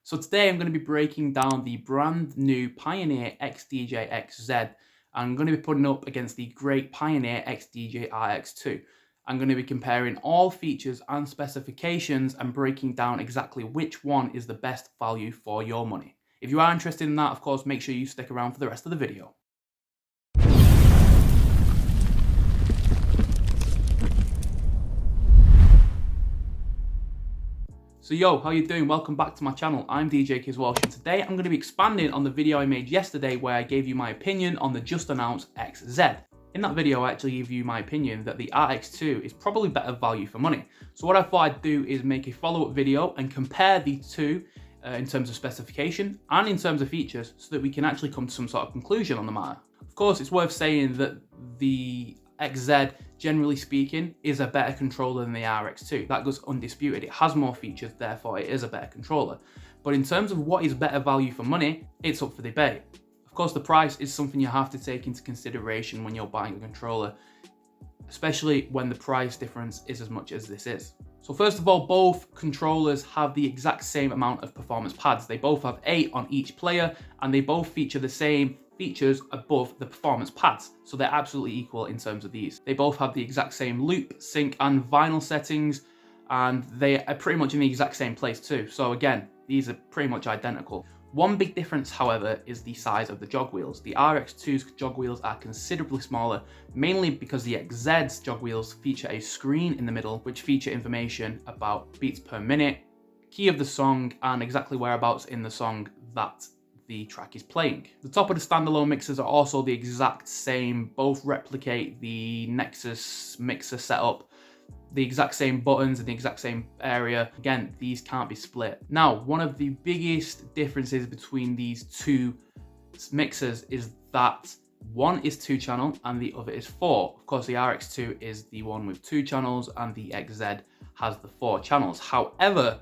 So today I'm going to be breaking down the brand new Pioneer XDJ-XZ. I'm going to be putting up against the great Pioneer XDJ-RX2. I'm going to be comparing all features and specifications and breaking down exactly which one is the best value for your money. If you are interested in that, of course, make sure you stick around for the rest of the video. So yo, how you doing? Welcome back to my channel. I'm DJ Kiz Walsh, and today I'm going to be expanding on the video I made yesterday where I gave you my opinion on the just announced XZ. In that video, I actually gave you my opinion that the RX2 is probably better value for money. So what I thought I'd do is make a follow-up video and compare the two in terms of specification and in terms of features so that we can actually come to some sort of conclusion on the matter. Of course, it's worth saying that the XZ, generally speaking, is a better controller than the RX2. That goes undisputed. It has more features, therefore it is a better controller. But in terms of what is better value for money, it's up for debate. Of course, the price is something you have to take into consideration when you're buying a controller, especially when the price difference is as much as this is. So first of all, both controllers have the exact same amount of performance pads. They both have 8 on each player, and they both feature the same features above the performance pads, so they're absolutely equal in terms of these. They both have the exact same loop, sync and vinyl settings, and they are pretty much in the exact same place too. So again, these are pretty much identical. One big difference, however, is the size of the jog wheels. The RX2's jog wheels are considerably smaller, mainly because the XZ's jog wheels feature a screen in the middle which feature information about beats per minute, key of the song, and exactly whereabouts in the song that the track is playing. The top of the standalone mixers are also the exact same, both replicate the Nexus mixer setup, the exact same buttons in the exact same area. Again, these can't be split. Now, one of the biggest differences between these two mixers is that one is 2-channel and the other is 4. Of course, the RX2 is the one with 2 channels and the XZ has the 4 channels. However,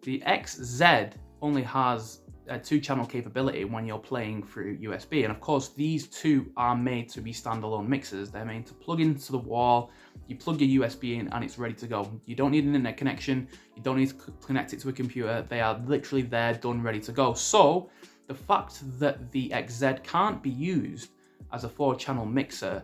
the XZ only has a 2-channel capability when you're playing through USB. And of course, these two are made to be standalone mixers. They're made to plug into the wall. You plug your USB in and it's ready to go. You don't need an internet connection. You don't need to connect it to a computer. They are literally there, done, ready to go. So the fact that the XZ can't be used as a 4-channel mixer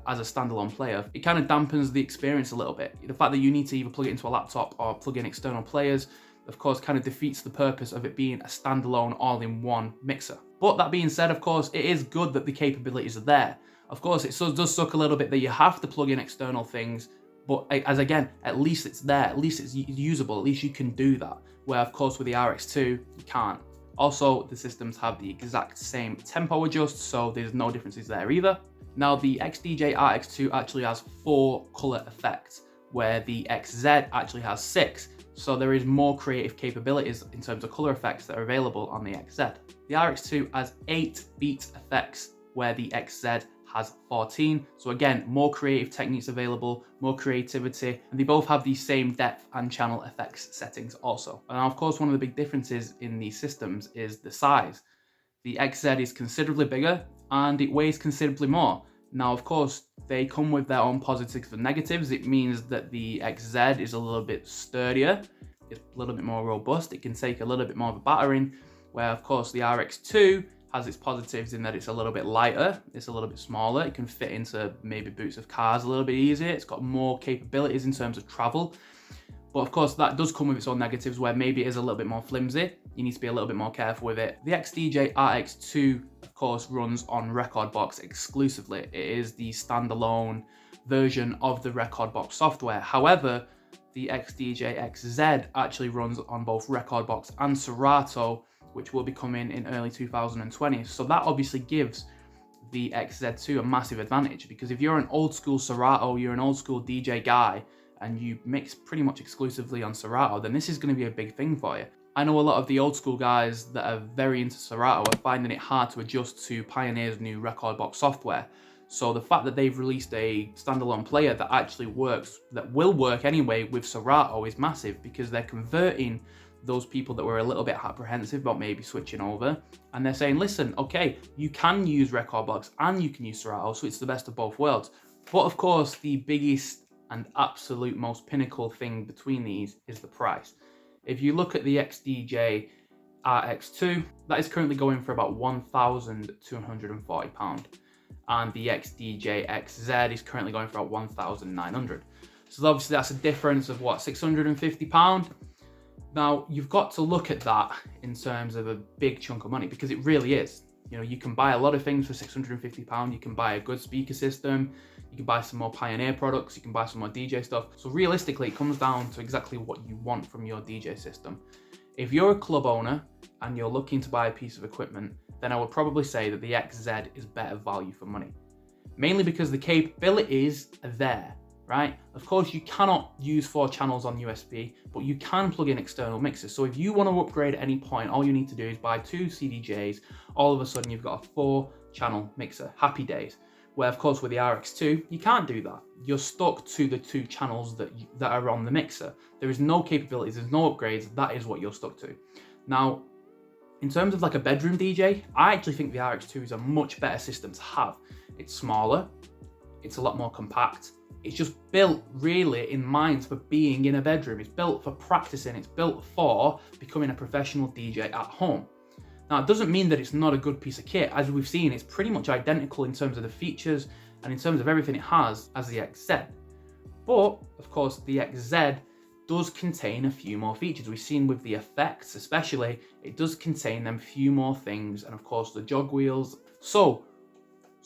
as a standalone player, it kind of dampens the experience a little bit. The fact that you need to either plug it into a laptop or plug in external players, of course, kind of defeats the purpose of it being a standalone all-in-one mixer. But that being said, of course, it is good that the capabilities are there. Of course, it does suck a little bit that you have to plug in external things, but as again, at least it's there, at least it's usable, at least you can do that. Where of course with the RX2, you can't. Also, the systems have the exact same tempo adjust, so there's no differences there either. Now, the XDJ-RX2 actually has 4 color effects, where the XZ actually has 6. So there is more creative capabilities in terms of color effects that are available on the XZ. The RX2 has 8 beat effects, where the XZ has 14. So again, more creative techniques available, more creativity, and they both have the same depth and channel effects settings also. And of course, one of the big differences in these systems is the size. The XZ is considerably bigger and it weighs considerably more. Now, of course, they come with their own positives and negatives. It means that the XZ is a little bit sturdier, it's a little bit more robust, it can take a little bit more of a battering, where of course the RX2 has its positives in that it's a little bit lighter, it's a little bit smaller, it can fit into maybe boots of cars a little bit easier, it's got more capabilities in terms of travel. But of course, that does come with its own negatives where maybe it is a little bit more flimsy. You need to be a little bit more careful with it. The XDJ-RX2, of course, runs on Rekordbox exclusively. It is the standalone version of the Rekordbox software. However, the XDJ-XZ actually runs on both Rekordbox and Serato, which will be coming in early 2020. So that obviously gives the XZ2 a massive advantage, because if you're an old school Serato, you're an old school DJ guy, and you mix pretty much exclusively on Serato, then this is going to be a big thing for you. I know a lot of the old school guys that are very into Serato are finding it hard to adjust to Pioneer's new Rekordbox software. So the fact that they've released a standalone player that actually works, that will work anyway with Serato, is massive, because they're converting those people that were a little bit apprehensive about maybe switching over, and they're saying, listen, okay, you can use Rekordbox and you can use Serato, so it's the best of both worlds. But of course, the biggest and absolute most pinnacle thing between these is the price. If you look at the XDJ RX2, that is currently going for about £1,240. And the XDJ-XZ is currently going for about 1,900. So obviously that's a difference of what, £650? Now you've got to look at that in terms of a big chunk of money, because it really is. You know, you can buy a lot of things for £650. You can buy a good speaker system, you can buy some more Pioneer products, you can buy some more DJ stuff. So realistically, it comes down to exactly what you want from your DJ system. If you're a club owner and you're looking to buy a piece of equipment, then I would probably say that the XZ is better value for money. Mainly because the capabilities are there, right? Of course, you cannot use 4 channels on USB, but you can plug in external mixers. So if you want to upgrade at any point, all you need to do is buy 2 CDJs. All of a sudden, you've got a 4-channel mixer. Happy days. Where, of course, with the RX2, you can't do that. You're stuck to the 2 channels that are on the mixer. There is no capabilities, there's no upgrades. That is what you're stuck to. Now, in terms of like a bedroom DJ, I actually think the RX2 is a much better system to have. It's smaller, it's a lot more compact. It's just built really in mind for being in a bedroom. It's built for practicing. It's built for becoming a professional DJ at home. Now, it doesn't mean that it's not a good piece of kit. As we've seen, it's pretty much identical in terms of the features and in terms of everything it has as the XZ. But, of course, the XZ does contain a few more features. We've seen with the effects, especially, it does contain them few more things, and of course the jog wheels. So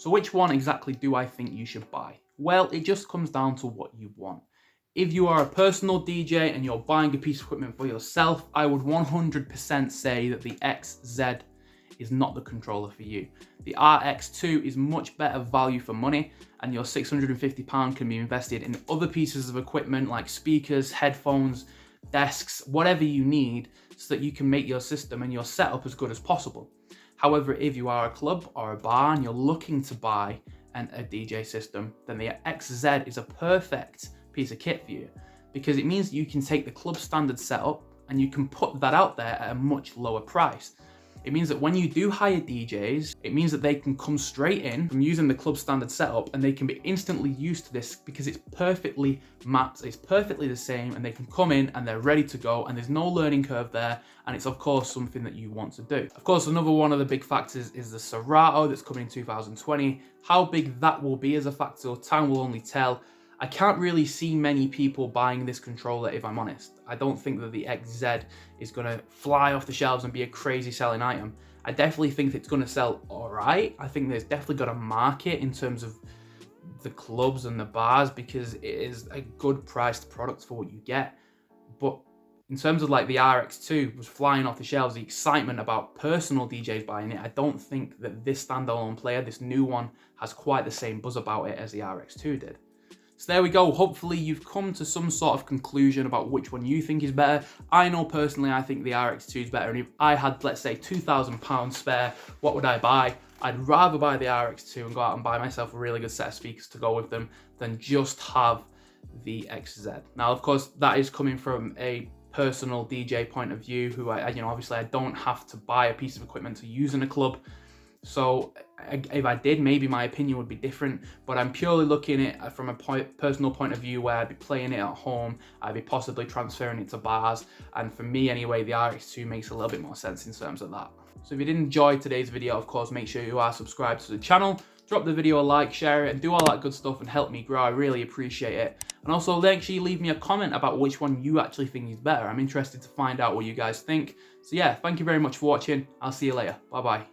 which one exactly do I think you should buy? Well, it just comes down to what you want. If you are a personal DJ and you're buying a piece of equipment for yourself, I would 100% say that the XZ is not the controller for you. The RX2 is much better value for money, and your £650 can be invested in other pieces of equipment like speakers, headphones, desks, whatever you need, so that you can make your system and your setup as good as possible. However, if you are a club or a bar and you're looking to buy a DJ system, then the XZ is a perfect piece of kit for you, because it means you can take the club standard setup and you can put that out there at a much lower price. It means that when you do hire DJs, it means that they can come straight in from using the club standard setup and they can be instantly used to this because it's perfectly mapped, it's perfectly the same, and they can come in and they're ready to go, and there's no learning curve there, and it's of course something that you want to do. Of course, another one of the big factors is the Serato that's coming in 2020. How big that will be as a factor, time will only tell. I can't really see many people buying this controller, if I'm honest. I don't think that the XZ is going to fly off the shelves and be a crazy selling item. I definitely think it's going to sell alright. I think there's definitely got a market in terms of the clubs and the bars, because it is a good priced product for what you get. But in terms of like the RX2 was flying off the shelves, the excitement about personal DJs buying it, I don't think that this standalone player, this new one, has quite the same buzz about it as the RX2 did. So there we go. Hopefully you've come to some sort of conclusion about which one you think is better. I know personally I think the RX2 is better, and if I had, let's say, £2,000 spare, what would I buy? I'd rather buy the RX2 and go out and buy myself a really good set of speakers to go with them than just have the XZ. Now, of course, that is coming from a personal DJ point of view, who obviously I don't have to buy a piece of equipment to use in a club. So if I did, maybe my opinion would be different, but I'm purely looking at it from a personal point of view, where I'd be playing it at home, I'd be possibly transferring it to bars, and for me anyway, the RX2 makes a little bit more sense in terms of that. So if you did enjoy today's video, of course, make sure you are subscribed to the channel, drop the video a like, share it, and do all that good stuff and help me grow. I really appreciate it. And also, make sure you leave me a comment about which one you actually think is better. I'm interested to find out what you guys think. So yeah, thank you very much for watching. I'll see you later. Bye bye.